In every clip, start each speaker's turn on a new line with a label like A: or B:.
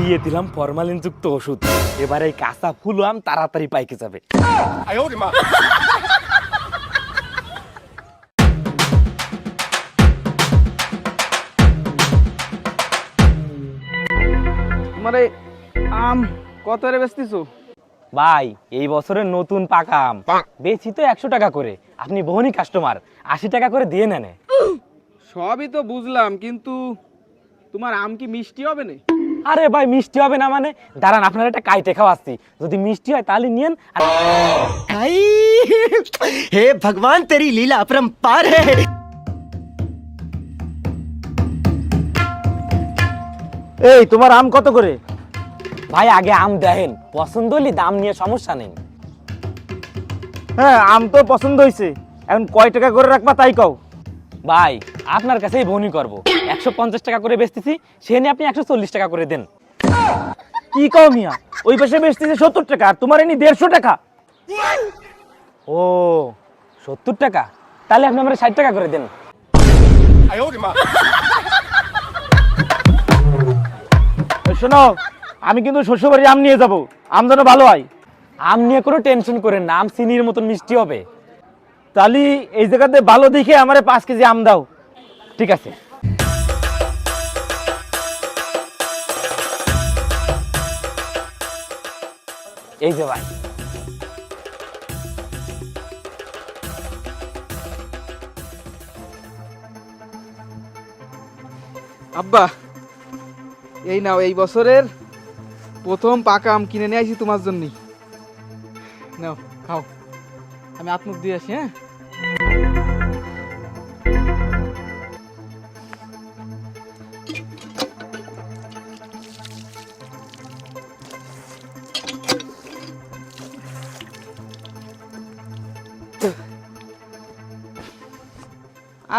A: দিয়ে দিলাম ফরমালিন যুক্ত ওষুধ, এবারে এই কাঁচা ফুল আম তাড়াতাড়ি পাইকে যাবে।
B: তোমারে আম কত রে বেচতিছো?
A: ভাই এই বছরের নতুন পাকা আম বেচি তো 100 টাকা করে, আপনি বহুনি কাস্টমার, 80 টাকা করে দিয়ে নেন।
B: সবই তো বুঝলাম, কিন্তু তোমার আম কি মিষ্টি হবে না?
A: আরে ভাই মিষ্টি হবে না মানে, দাঁড়ান আপনার একটা কাইটে খাওয়াচ্ছি, যদি মিষ্টি হয় তাহলে নিয়েন।
C: भाई हे भगवान तेरी लीला अपरंपार है।
D: এই তোমার আম কত করে?
A: ভাই আগে আম দেখেন, পছন্দ হলে দাম নিয়ে সমস্যা নেই।
D: হ্যাঁ আম তো পছন্দ হয়েছে, এখন কয় টাকা করে রাখবা তাই কও।
A: ভাই আপনার কাছেই বনি করব, 150 টাকা করে বেচতেছি, সে নিয়ে আপনি 140 টাকা করে দেন।
D: কি কও মিয়া, ওই পাশে বেচতেছে 70 টাকা আর তোমার এনে 150 টাকা।
A: ও 70 টাকা, তাহলে আপনি আমার 60 টাকা করে দেন।
D: এই শোনো, আমি কিন্তু শ্বশুরবাড়ি আম নিয়ে যাব, আম যেন ভালো হয়।
A: আম নিয়ে কোনো টেনশন করেন না, আম চিনির মতন মিষ্টি হবে।
D: তাহলে এই জায়গাতে ভালো দেখে আমারে 5 কেজি আম দাও।
A: ঠিক আছে। এই যে ভাই,
B: আব্বা এই নাও, এই বছরের প্রথম পাকা আম কিনে নিয়ে আসি তোমার জন্যই। নাও খাও, আমি হাত মুখ দিয়ে আসি। হ্যাঁ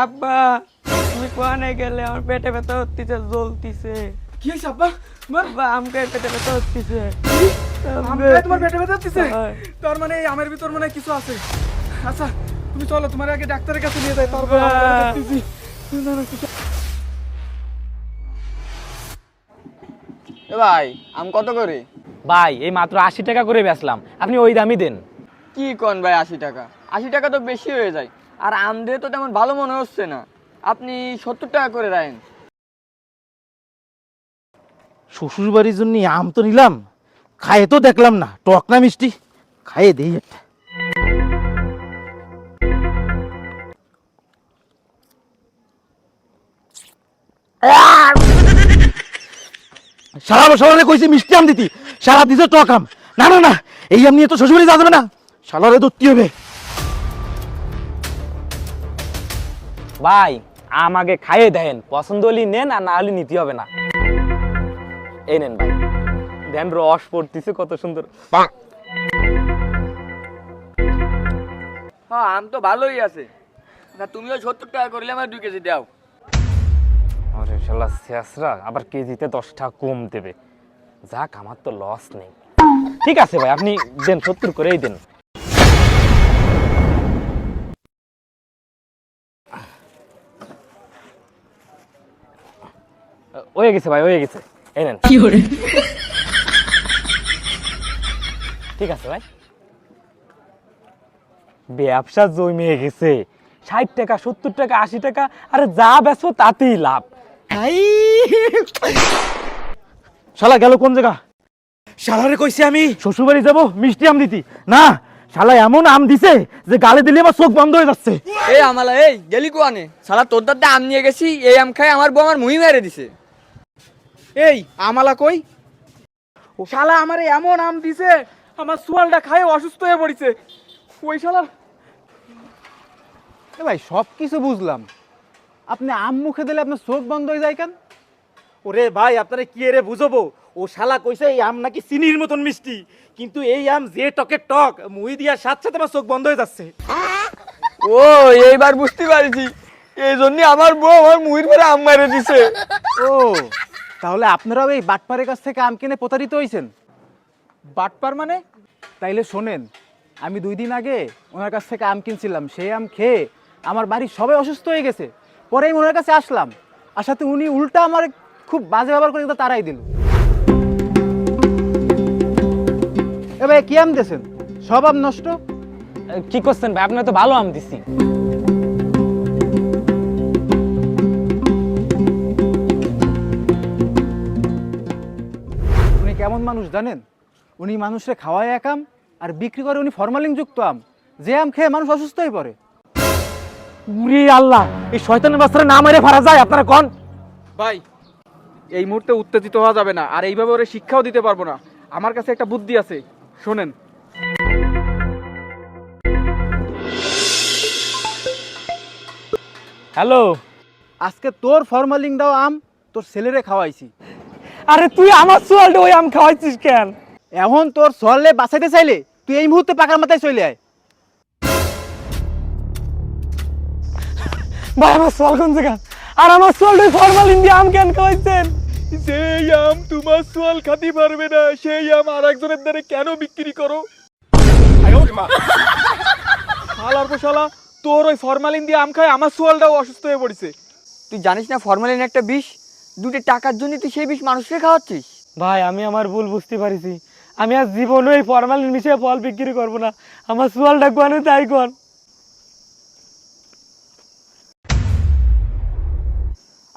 E: আব্বা তুমি কোয়ানে গেলে? আমার পেটে ব্যথা হচ্ছে, জ্বলতিছে।
B: কি হয়েছে আব্বা?
E: আব্বা আমকে পেটে ব্যথা হচ্ছে।
B: তোমার পেটে ব্যথা হচ্ছে? তার মানে এই আমের ভিতর মানে কিছু আছে। আচ্ছা তুমি চলো, তোমার আগে ডাক্তারের কাছে নিয়ে যাই, তারপর দেখতেছি।
F: এ ভাই আম কত করে?
A: ভাই এই মাত্র 80 টাকা করে বেচলাম, আপনি ওই দামই দেন।
F: কি কোন ভাই 80 টাকা? 80 টাকা তো বেশি হয়ে যায়, আর আম দিয়ে তো তেমন ভালো মনে হচ্ছে না, আপনি 70 টাকা করে রাখেন।
D: শ্বশুরবাড়ির জন্য আম তো নিলাম, খায়ে তো দেখলাম না টক না মিষ্টি, খাইয়ে দেই একটা। সারা বছরে কইছি মিষ্টি আম দিতি, সারা দিছে টক আম। না না না, এই আম নিয়ে তো শ্বশুরবাড়ি যাওয়া যাবে না, শালারে ধরতে হবে।
A: ভাই আম আগে খাইয়ে দেন, পছন্দ হলে নেন, আর না হলে নিতে হবে না। এই নেন ভাই, দেন রস পড়তেছে কত সুন্দর।
F: হ্যাঁ আম তো ভালোই আছে, না তুমিও 70 টাকা করলে আমার 2 কেজি দাও।
A: আরে শালা শেষরা আবার কেজিতে 10 টাকা কম দেবে, যাক আমার তো লস নেই। ঠিক আছে ভাই, আপনি দেন 70 করেই দেন। হয়ে গেছে ভাই, হয়ে গেছে, এই নেন। ঠিক আছে ভাই, ব্যবসা জমে গেছে। 60 টাকা 70 টাকা 80 টাকা, আরে যা বেচো তাতেই লাভ।
C: भाई
D: শালা গেল কোন জায়গা? শালারে কইছি আমি শ্বশুরবাড়ি যাব মিষ্টি আম দিতি, না শালা এমন আম দিছে যে গালে দিলে আমার চোখ বন্ধ হয়ে যাচ্ছে।
F: এই আমালা এই গেলি কোয়ানে? শালা তোর দাদা আম নিয়ে গেছি, এই আম খাই আমার বউ আমার মুহি মেরে দিছে।
B: এই আমালা কই? শালা আমারে এমন আম দিছে, আমার সোয়ালটা খায় অসুস্থ হয়ে পড়েছে। ওই শালা
G: ভাই সব কিছু বুঝলাম, আপনি আম মুখে দিলে আপনার চোখ বন্ধ হয়ে যায় কেন?
D: ওরে ভাই আপনারা কি এরে বুঝবো, ও শালা কইছে এই আম নাকি চিনির মতন মিষ্টি, কিন্তু এই আম যে টকের টক, মুই দিয়ার সাথে সাথে আমার চোখ বন্ধ হয়ে যাচ্ছে।
F: ও এইবার বুঝতে পারছি, এই জন্য আমার বউ আমার মুহির পরে আম মেরে দিছে।
G: ও তাহলে আপনারাও এই বাটপারের কাছ থেকে আম কিনে প্রতারিত হয়েছেন?
B: বাটপার মানে?
G: তাইলে শোনেন, আমি 2 দিন আগে ওনার কাছ থেকে আম কিনছিলাম, সেই আম খেয়ে আমার বাড়ির সবাই অসুস্থ হয়ে গেছে। পরে আমি ওনার কাছে আসলাম, আসাতে উনি উল্টা আমার খুব বাজে ব্যবহার করে তারাই দিল। এ ভাই কি আম দিয়েছেন? সব আম নষ্ট।
A: কি করছেন ভাই, আপনার তো ভালো আম দিছি।
G: উনি কেমন মানুষ জানেন? উনি মানুষে খাওয়ায় এক আম আর বিক্রি করে উনি ফরমালিন যুক্ত আম, যে আম খেয়ে মানুষ অসুস্থ হয়ে পড়ে।
D: উরে আল্লাহ, এই শয়তানের বাচ্চারা না মেরে ফারা যায় আপনারা কোন?
B: ভাই এই মুহূর্তে উত্তেজিত হওয়া যাবে না, আর এইভাবে ওরে শিক্ষাও দিতে পারবো না। আমার কাছে একটা বুদ্ধি আছে, শোনেন।
A: হ্যালো,
G: আজকে তোর ফরমালিন দাও আম তোর ছেলেরে খাওয়াইছি।
A: আরে তুই আমার সোয়ালটা ওই আম খাওয়াইছিস কেন?
G: এখন তোর সরলে বাঁচাইতে চাইলে তুই এই মুহূর্তে পাকার মাথায় চলে আয়।
A: ভাই আমার সোয়াল কোন জায়গা? আর আমার সোয়ালটা ফরমালিন দিয়ে আম কেন খাওয়াইছেন?
D: সেই আম তোমার সোয়াল খাতে পারবে না, সেই আম আর একজনের দ্বারা কেন বিক্রি করো? শালার পর শালা, তোর ওই ফরমালিন দিয়ে আম খায় আমার সোয়ালটাও অসুস্থ হয়ে পড়েছে।
F: তুই জানিস না ফরমালিন একটা বিষ? দুটো টাকার জন্য তুই সেই বিষ মানুষকে খাওয়াচ্ছিস।
A: ভাই আমি আমার ভুল বুঝতে পারিছি, আমি আর জীবনে এই ফরমালিন মিশিয়ে ফল বিক্রি করবো না। আমার সোয়ালটা কোয়ানে তাই কোন।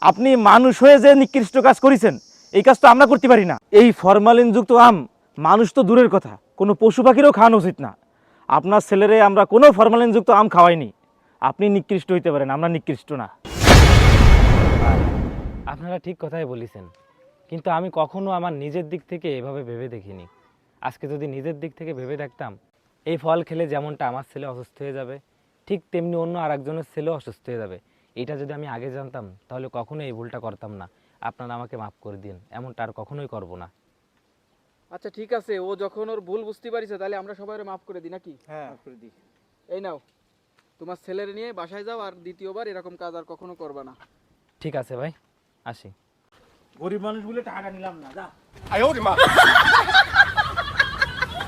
D: আপনি মানুষ হয়ে যে নিকৃষ্ট কাজ করেছেন, এই কাজ তো আমরা করতে পারি না। এই ফরমালিন যুক্ত আম মানুষ তো দূরের কথা, কোনো পশু পাখিরও খাওয়ানো উচিত না। আপনার ছেলেরে আমরা কোনো ফরমালিন যুক্ত আম খাওয়াইনি। আপনি নিকৃষ্ট হইতে পারেন, আমরা নিকৃষ্ট না।
A: আপনারা ঠিক কথাই বলেছেন, কিন্তু আমি কখনো আমার নিজের দিক থেকে এভাবে ভেবে দেখিনি। আজকে যদি নিজের দিক থেকে ভেবে দেখতাম, এই ফল খেলে যেমনটা আমার ছেলে অসুস্থ হয়ে যাবে, ঠিক তেমনি অন্য আরেকজনের ছেলেও অসুস্থ হয়ে যাবে। এটা যদি আমি আগে জানতাম তাহলে কখনোই এই ভুলটা করতাম না। আপনারা আমাকে মাফ করে দিন, এমনটা আর কখনোই করব না।
B: আচ্ছা ঠিক আছে, ও যখন ওর ভুল বুঝতে পারিছে তাহলে আমরা সবাই মাফ করে দিই নাকি?
G: হ্যাঁ,
B: এই নাও, তোমার ছেলের নিয়ে বাসায় যাও, আর দ্বিতীয়বার এরকম কাজ আর কখনো করবা না।
A: ঠিক আছে ভাই, আসি।
D: গরিব মানুষ বলে টাকা নিলাম না, যা।